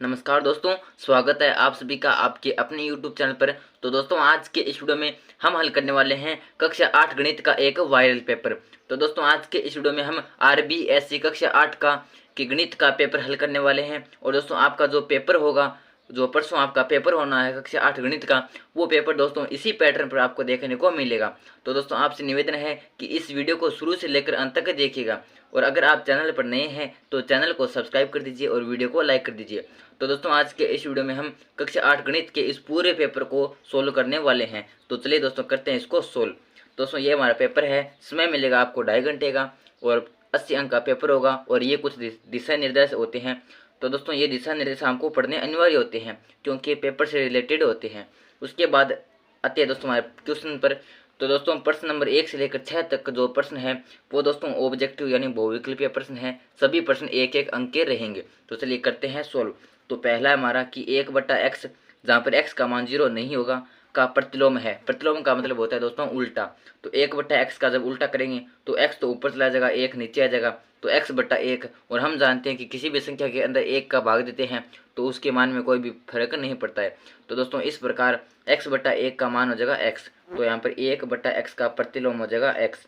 नमस्कार दोस्तों, स्वागत है आप सभी का आपके अपने यूट्यूब चैनल पर। तो दोस्तों आज के इस वीडियो में हम हल करने वाले हैं कक्षा 8 गणित का एक वायरल पेपर। तो दोस्तों आज के इस वीडियो में हम आरबीएससी कक्षा 8 का के गणित का पेपर हल करने वाले हैं। और दोस्तों आपका जो पेपर होगा, जो परसों आपका पेपर होना है कक्षा 8 गणित का, वो पेपर दोस्तों इसी पैटर्न पर आपको देखने को मिलेगा। तो दोस्तों आपसे निवेदन है कि इस वीडियो को शुरू से लेकर अंत तक देखिएगा। और अगर आप चैनल पर नए हैं तो चैनल को सब्सक्राइब कर दीजिए और वीडियो को लाइक कर दीजिए। तो दोस्तों आज के इस वीडियो में हम कक्षा 8 गणित के इस पूरे पेपर को सोल्व करने वाले हैं। तो चलिए दोस्तों करते हैं इसको सोल्व। दोस्तों ये हमारा पेपर है, समय मिलेगा आपको 2.5 घंटे का और 80 अंक का पेपर होगा। और ये कुछ दिशा निर्देश होते हैं। तो दोस्तों ये दिशा निर्देश हमको पढ़ने अनिवार्य होते हैं क्योंकि पेपर से रिलेटेड होते हैं। उसके बाद आते हैं दोस्तों हमारे क्वेश्चन पर। तो दोस्तों प्रश्न नंबर 1 से लेकर 6 तक जो प्रश्न है वो दोस्तों ऑब्जेक्टिव यानी बहुविकल्पीय प्रश्न है। सभी प्रश्न एक एक अंक के रहेंगे। तो चलिए करते हैं सोल्व। तो पहला हमारा कि 1/x, जहाँ पर x का मान 0 नहीं होगा, का प्रतिलोम है। प्रतिलोम का मतलब होता है दोस्तों उल्टा। तो 1/x का जब उल्टा करेंगे तो x तो ऊपर चला जाएगा, 1 नीचे आ जाएगा, तो x/1। और हम जानते हैं कि किसी भी संख्या के अंदर 1 का भाग देते हैं तो उसके मान में कोई भी फर्क नहीं पड़ता है। तो दोस्तों इस प्रकार x/1 का मान हो जाएगा x। तो यहाँ पर 1/x का प्रतिलोम हो जाएगा x।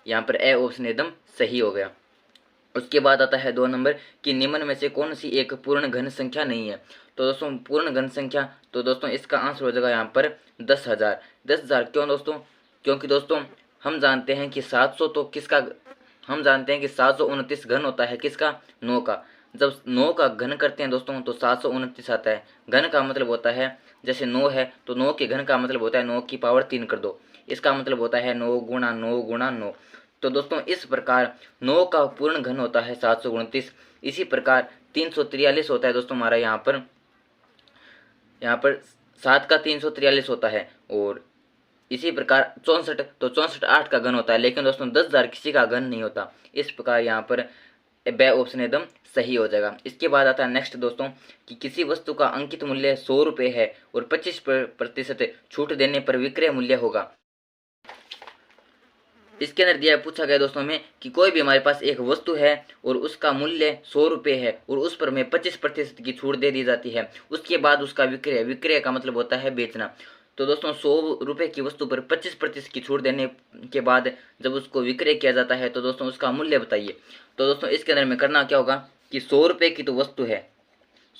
यहाँ पर ए ऑप्शन एकदम सही हो गया। उसके बाद आता है 2 नंबर कि निम्न में से कौन सी एक पूर्ण घन संख्या नहीं है। तो दोस्तों पूर्ण घन संख्या, तो दोस्तों इसका आंसर हो जाएगा यहाँ पर 10,000। 10,000 क्यों दोस्तों? क्योंकि दोस्तों हम जानते हैं कि 700 तो किसका, हम जानते हैं कि 729 घन होता है किसका, 9 का। जब 9 का घन करते हैं दोस्तों तो 729 आता है। घन का मतलब होता है जैसे 9 है तो 9 के घन का मतलब होता है 9 की पावर 3 कर दो। इसका मतलब होता है 9 गुणा 9 गुणा 9। तो दोस्तों इस प्रकार 9 का पूर्ण घन होता है 729। इसी प्रकार 343 होता है दोस्तों हमारा यहाँ पर 7 का 343 होता है। और इसी प्रकार 64, तो 64 8 का घन होता है। लेकिन दोस्तों 10,000 किसी का घन नहीं होता। इस प्रकार यहाँ पर बे ऑप्शन एकदम सही हो जाएगा। इसके बाद आता है नेक्स्ट दोस्तों कि किसी वस्तु का अंकित मूल्य 100 रुपये है और 25% छूट देने पर विक्रय मूल्य होगा। इसके अंदर दिया पूछा गया दोस्तों में कि कोई भी हमारे पास एक वस्तु है और उसका मूल्य 100 रुपये है और उस पर हमें 25% की छूट दे दी जाती है। उसके बाद उसका विक्रय, विक्रय का मतलब होता है बेचना। तो दोस्तों 100 रुपये की वस्तु पर 25% की छूट देने के बाद जब उसको विक्रय किया जाता है तो दोस्तों उसका मूल्य बताइए। तो दोस्तों इसके अंदर में करना क्या होगा कि 100 रुपये की तो वस्तु है,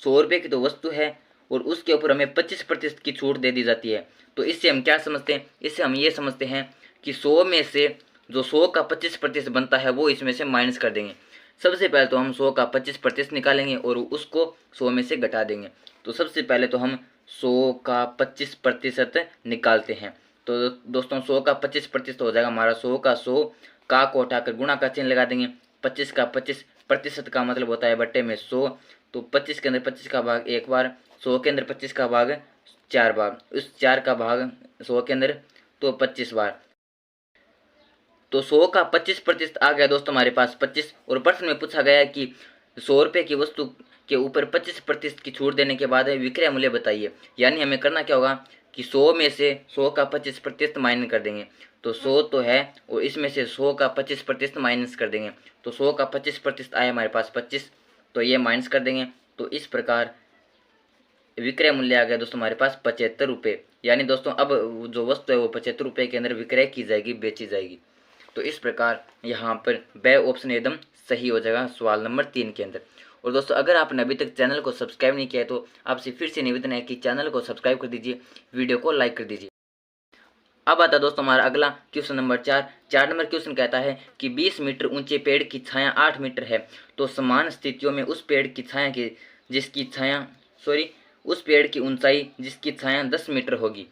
100 रुपये की तो वस्तु है और उसके ऊपर हमें 25% की छूट दे दी जाती है। तो इससे हम क्या समझते हैं? इससे हम ये समझते हैं कि 100 में से जो 100 का 25% बनता है वो इसमें से माइनस कर देंगे। सबसे पहले तो हम 100 का 25% निकालेंगे और उसको 100 में से घटा देंगे। तो सबसे पहले तो हम 100 का 25% निकालते हैं। तो दोस्तों 100 का 25% हो जाएगा हमारा 100 का 100, का को उठाकर गुणा का चिन्ह लगा देंगे। 25 का 25% का मतलब होता है बट्टे में 100। तो 25 के अंदर 25 का भाग एक बार, 100 के अंदर 25 का भाग 4 बार, उस 4 का भाग 100 के अंदर तो 25 बार। तो 100 का 25% आ गया दोस्तों हमारे पास 25। और प्रश्न में पूछा गया है कि 100 रुपये की वस्तु के ऊपर 25% की छूट देने के बाद विक्रय मूल्य बताइए। यानी हमें करना क्या होगा कि 100 में से 100 का 25% माइनस कर देंगे। तो 100 तो है और इसमें से 100 का 25% माइनस कर देंगे। तो 100 का 25% आया हमारे पास 25, तो ये माइनस कर देंगे। तो इस प्रकार विक्रय मूल्य आ गया दोस्तों हमारे पास 75 रुपये। यानी दोस्तों अब जो वस्तु है वो 75 रुपये के अंदर विक्रय की जाएगी, बेची जाएगी। तो इस प्रकार यहाँ पर बे ऑप्शन एकदम सही हो जाएगा सवाल नंबर 3 के अंदर। और दोस्तों अगर आपने अभी तक चैनल को सब्सक्राइब नहीं किया है तो आपसे फिर से निवेदन है कि चैनल को सब्सक्राइब कर दीजिए, वीडियो को लाइक कर दीजिए। अब आता दोस्तों हमारा अगला क्वेश्चन नंबर 4। 4 नंबर क्वेश्चन कहता है कि 20 मीटर ऊंचे पेड़ की छाया 8 मीटर है तो समान स्थितियों में उस पेड़ की छाया की जिसकी छाया उस पेड़ की ऊंचाई जिसकी छाया 10 मीटर होगी।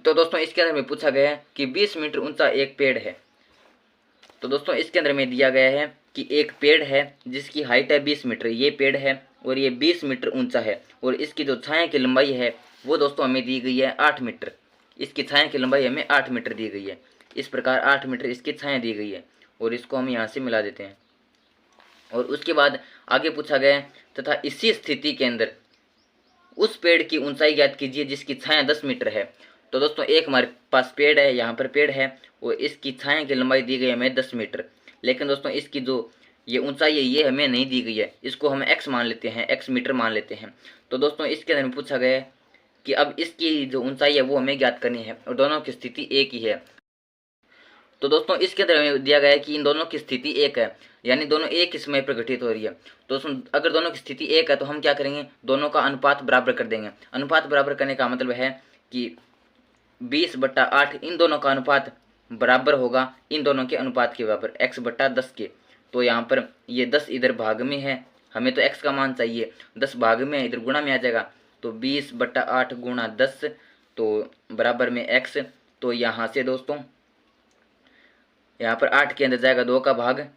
तो दोस्तों इसके अंदर में पूछा गया है कि 20 मीटर ऊंचा एक पेड़ है। तो दोस्तों इसके अंदर में दिया गया है कि एक पेड़ है जिसकी हाइट है 20 मीटर, ये पेड़ है और ये 20 मीटर ऊंचा है और इसकी जो छाया की लंबाई है वो दोस्तों हमें दी गई है 8 मीटर। इसकी छाया की लंबाई हमें 8 मीटर दी गई है। इस प्रकार 8 मीटर इसकी छाया दी गई है और इसको हम यहाँ से मिला देते हैं। और उसके बाद आगे पूछा गया है तथा इसी स्थिति के अंदर उस पेड़ की ऊंचाई ज्ञात कीजिए जिसकी छाया 10 मीटर है। तो दोस्तों एक हमारे पास पेड़ है, यहाँ पर पेड़ है और इसकी छाया की लंबाई दी गई हमें 10 मीटर। लेकिन दोस्तों इसकी जो ये ऊंचाई है, ये हमें नहीं दी गई है, इसको हम x मान लेते हैं, x मीटर मान लेते हैं। तो दोस्तों इसके अंदर में पूछा गया है कि अब इसकी जो ऊंचाई है वो हमें ज्ञात करनी है और दोनों की स्थिति एक ही है। तो दोस्तों इसके अंदर हमें दिया गया है कि इन दोनों की स्थिति एक है, यानी दोनों एक ही समय पर घटित हो रही है। तो दोस्तों अगर दोनों की स्थिति एक है तो हम क्या करेंगे, दोनों का अनुपात बराबर कर देंगे। अनुपात बराबर करने का मतलब है कि 20/8 इन दोनों का अनुपात बराबर होगा इन दोनों के अनुपात के बराबर, x/10 के। तो यहाँ पर ये 10 इधर भाग में है, हमें तो x का मान चाहिए, 10 भाग में इधर गुणा में आ जाएगा, तो 20/8 गुणा 10 तो बराबर में x। तो यहाँ से दोस्तों यहाँ पर 8 के अंदर जाएगा 2 का भाग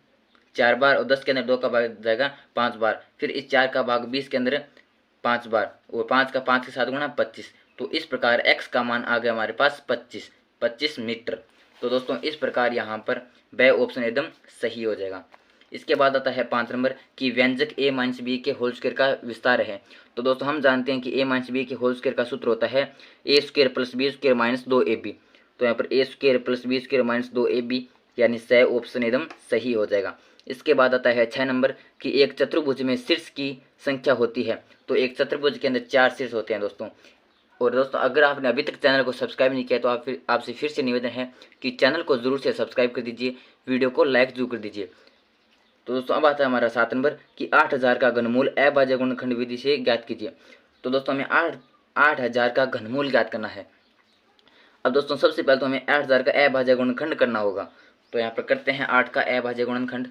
4 बार और 10 के अंदर 2 का भाग जाएगा 5 बार, फिर इस 4 का भाग 20 के अंदर 5 बार और 5 का 5 के साथ गुणा 25। तो इस प्रकार x का मान आ गया हमारे पास 25 मीटर। तो दोस्तों इस प्रकार यहाँ पर ब ऑप्शन एकदम सही हो जाएगा। इसके बाद आता है 5 नंबर कि व्यंजक a-b के होल स्क्वायर का विस्तार है। तो दोस्तों हम जानते हैं कि a-b के होल स्क्वायर का सूत्र होता है a² + b² - 2ab। तो यहाँ पर a² + b² - 2ab यानी स ऑप्शन एकदम सही हो जाएगा। इसके बाद आता है 6 नंबर कि एक चतुर्भुज में शीर्ष की संख्या होती है। तो एक चतुर्भुज के अंदर 4 शीर्ष होते हैं दोस्तों। और दोस्तों अगर आपने अभी तक चैनल को सब्सक्राइब नहीं किया तो आपसे फिर से निवेदन है कि चैनल को जरूर से सब्सक्राइब कर दीजिए, वीडियो को लाइक जरूर कर दीजिए। तो दोस्तों अब आता है हमारा 7 नंबर कि 8000 का घनमूल अभाज्य गुणनखंड विधि से ज्ञात कीजिए। तो दोस्तों हमें 8000 का घनमूल ज्ञात करना है। अब दोस्तों सबसे पहले तो हमें 8000 का अभाज्य गुणनखंड करना होगा। तो यहाँ पर करते हैं 8 का अभाज्य गुणनखंड।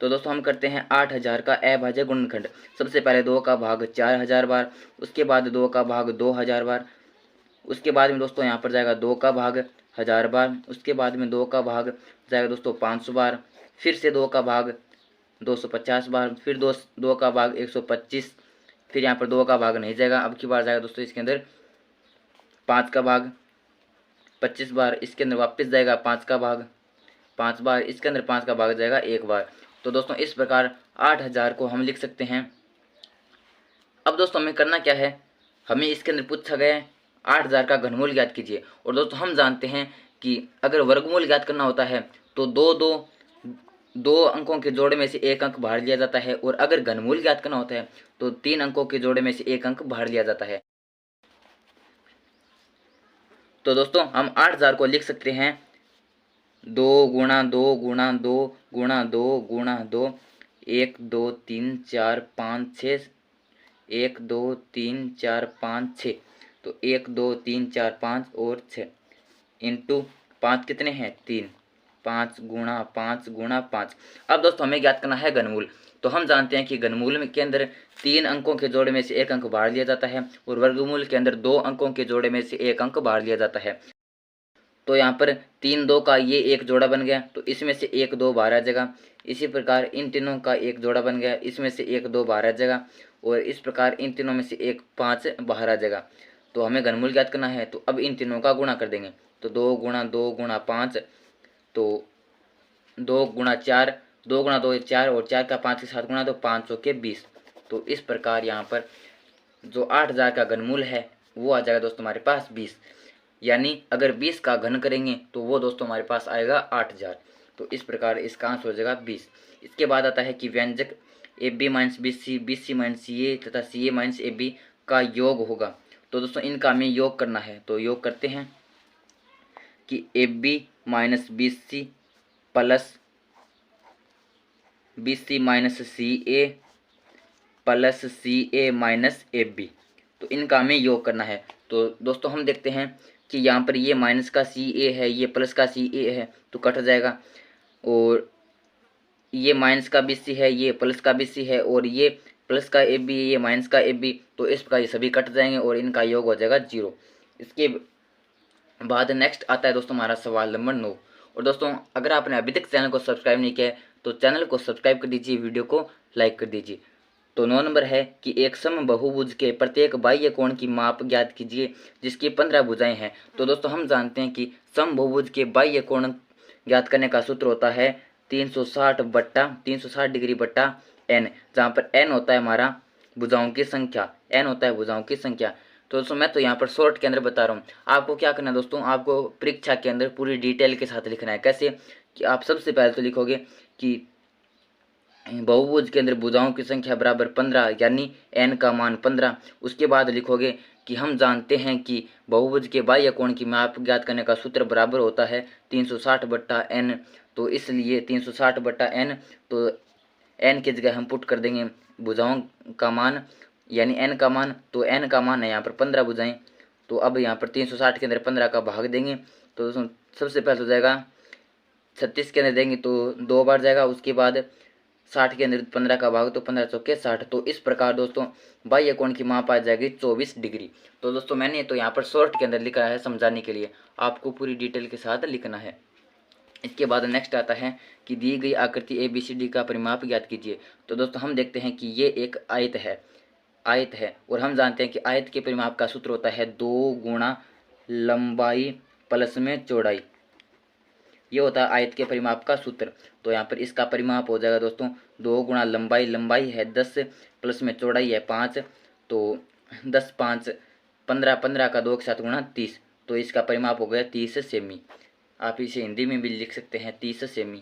तो दोस्तों हम करते हैं 8000 का अभाज्य गुणनखंड। सबसे पहले 2 का भाग 4000 बार, उसके बाद 2 का भाग 2000 बार, उसके बाद में दोस्तों यहाँ पर जाएगा 2 का भाग 1000 बार, उसके बाद में 2 का भाग जाएगा दोस्तों 500 बार, फिर से 2 का भाग 250 बार, फिर 2 का भाग 125, फिर यहाँ पर 2 का भाग नहीं जाएगा, अब की बार जाएगा दोस्तों इसके अंदर 5 का भाग 25 बार, इसके अंदर वापस जाएगा 5 का भाग 5 बार, इसके अंदर 5 का भाग जाएगा 1 बार। तो दोस्तों इस प्रकार 8000 को हम लिख सकते हैं। अब दोस्तों हमें करना क्या है, हमें इसके अंदर पूछा गया है 8000 का घनमूल ज्ञात कीजिए। और दोस्तों हम जानते हैं कि अगर वर्गमूल ज्ञात करना होता है तो दो अंकों के जोड़े में से एक अंक बाहर लिया जाता है, और अगर घनमूल ज्ञात करना होता है तो 3 अंकों के जोड़े में से एक अंक बाहर लिया जाता है। तो दोस्तों हम 8000 को लिख सकते हैं 2 × 2 × 2 × 2 × 2 1 2 3 4 5 6 1 2 3 4 5 6। तो 1 2 3 4 5 और 6 इंटू 5 कितने हैं 3, 5 × 5 × 5। अब दोस्तों हमें ज्ञात करना है घनमूल। तो हम जानते हैं कि घनमूल के अंदर 3 अंकों के जोड़े में से एक अंक बाहर लिया जाता है और वर्गमूल के अंदर 2 अंकों के जोड़े में से एक अंक बाहर लिया जाता है। तो यहाँ पर 3 2 का ये एक जोड़ा बन गया, तो इसमें से 1 2 बाहर आ जाएगा। इसी प्रकार इन तीनों का एक जोड़ा बन गया, इसमें से 1 2 बाहर आ जाएगा, और इस प्रकार इन तीनों में से 1 5 बाहर आ जाएगा। तो हमें घनमूल ज्ञात करना है, तो अब इन तीनों का गुणा कर देंगे। तो 2 × 2 × 5, तो 2 × 4, 2 × 2 4 और 4 का 5 के साथ गुणा तो 500 के 20। तो इस प्रकार यहाँ पर जो 8000 का घनमूल है वो आ जाएगा दोस्तों हमारे पास 20। यानी अगर 20 का घन करेंगे तो वो दोस्तों हमारे पास आएगा 8000। तो इस प्रकार इसका आंसर हो जाएगा 20। इसके बाद आता है कि व्यंजक AB - BC, BC - CA तथा CA - AB का योग होगा। तो दोस्तों इनका हमें योग करना है, तो योग करते हैं कि AB - BC plus BC - CA plus CA - AB, तो इनका हमें योग करना है। तो दोस्तों हम देखते हैं कि यहाँ पर ये माइनस का CA है, ये प्लस का CA है, तो कट जाएगा, और ये माइनस का BC है, ये प्लस का BC है, और ये प्लस का AB, ये माइनस का AB, तो इस प्रकार ये सभी कट जाएंगे और इनका योग हो जाएगा 0। इसके बाद नेक्स्ट आता है दोस्तों हमारा सवाल नंबर 9। और दोस्तों अगर आपने अभी तक चैनल को सब्सक्राइब नहीं किया है तो चैनल को सब्सक्राइब कर दीजिए, वीडियो को लाइक कर दीजिए। तो 9 नंबर है कि एक समबाहुभुज के प्रत्येक बाह्य कोण की माप ज्ञात कीजिए जिसकी 15 भुजाएं हैं। तो दोस्तों हम जानते हैं कि समबाहुभुज के बाह्य कोण ज्ञात करने का सूत्र होता है 360 डिग्री बट्टा n, जहाँ पर n होता है हमारा भुजाओं की संख्या, n होता है भुजाओं की संख्या। तो दोस्तों मैं तो यहाँ पर शॉर्ट के अंदर बता रहा हूँ, आपको क्या करना है दोस्तों, आपको परीक्षा के अंदर पूरी डिटेल के साथ लिखना है। कैसे कि आप सबसे पहले तो लिखोगे कि बहुभुज के अंदर भुजाओं की संख्या बराबर 15 यानी n का मान 15। उसके बाद लिखोगे कि हम जानते हैं कि बहुभुज के बाह्य कोण की माप ज्ञात करने का सूत्र बराबर होता है 360/n। तो इसलिए 360/n, तो n की जगह हम पुट कर देंगे भुजाओं का मान यानी n का मान। तो n का मान है यहाँ पर 15 भुजाएं। तो अब यहाँ पर 360 के अंदर 15 का भाग देंगे। तो दोस्तों सबसे पहले हो जाएगा 36 के अंदर देंगे तो 2 बार जाएगा। उसके बाद 60 के अंदर 15 का भाग, तो 15 चौके 60। तो इस प्रकार दोस्तों बाह्य कोण की माप आ जाएगी 24 डिग्री। तो दोस्तों मैंने तो यहाँ पर शॉर्ट के अंदर लिखा है समझाने के लिए, आपको पूरी डिटेल के साथ लिखना है। इसके बाद नेक्स्ट आता है कि दी गई आकृति ABCD का परिमाप ज्ञात कीजिए। तो दोस्तों हम देखते हैं कि ये एक आयत है और हम जानते हैं कि आयत के परिमाप का सूत्र होता है 2 गुणा लंबाई प्लस में चौड़ाई। ये होता है आयत के परिमाप का सूत्र। तो यहाँ पर इसका परिमाप हो जाएगा दोस्तों 2 गुणा लंबाई है 10 प्लस में चौड़ाई है 5। तो 10 5 15, 15 का 2 के साथ गुणा 30। तो इसका परिमाप हो गया 30 सेमी। आप इसे हिंदी में भी लिख सकते हैं 30 सेमी।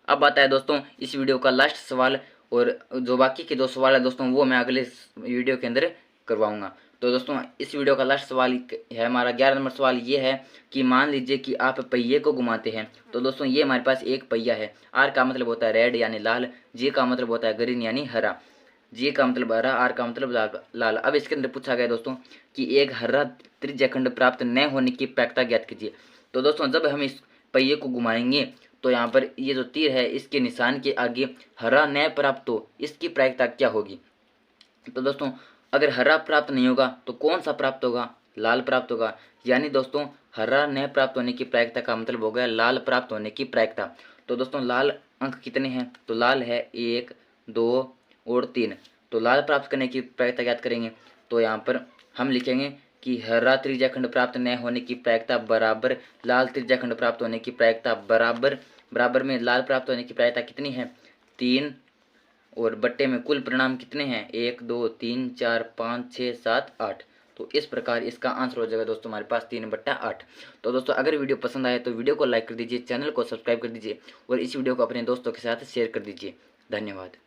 अब आता है दोस्तों इस वीडियो का लास्ट सवाल, और जो बाकी के 2 सवाल है दोस्तों वो मैं अगले वीडियो के अंदर करवाऊंगा। तो दोस्तों इस वीडियो का लास्ट सवाल है हमारा 11 नंबर सवाल। ये है कि मान लीजिए कि आप पहिए को घुमाते हैं। तो दोस्तों ये हमारे पास एक पहिया है। आर का मतलब होता है रेड यानी लाल, जे का मतलब होता है ग्रीन यानी हरा, जे का मतलब हरा, आर का मतलब लाल। अब इसके अंदर पूछा गया दोस्तों कि एक हरा त्रिज्याखंड प्राप्त न होने की प्रायिकता ज्ञात कीजिए। तो दोस्तों जब हम इस पहिए को घुमाएंगे तो यहाँ पर ये जो तीर है इसके निशान के आगे हरा न प्राप्त हो, इसकी प्रायिकता क्या होगी। तो दोस्तों अगर हरा प्राप्त नहीं होगा तो कौन सा प्राप्त होगा, लाल प्राप्त होगा। यानी दोस्तों हरा न प्राप्त होने की प्रायिकता का मतलब हो गया लाल प्राप्त होने की प्रायिकता। तो दोस्तों लाल अंक कितने हैं, तो लाल है 1 2 और 3। तो लाल प्राप्त करने की प्रायिकता ज्ञात करेंगे। तो यहाँ पर हम लिखेंगे कि हरा त्रिज्याखंड प्राप्त न होने की प्रायिकता बराबर लाल त्रिज्याखंड प्राप्त होने की प्रायिकता बराबर में लाल प्राप्त होने की प्रायिकता कितनी है 3, और बट्टे में कुल परिणाम कितने हैं 1 2 3 4 5 6 7 8। तो इस प्रकार इसका आंसर हो जाएगा दोस्तों हमारे पास 3/8। तो दोस्तों अगर वीडियो पसंद आए तो वीडियो को लाइक कर दीजिए, चैनल को सब्सक्राइब कर दीजिए और इस वीडियो को अपने दोस्तों के साथ शेयर कर दीजिए। धन्यवाद।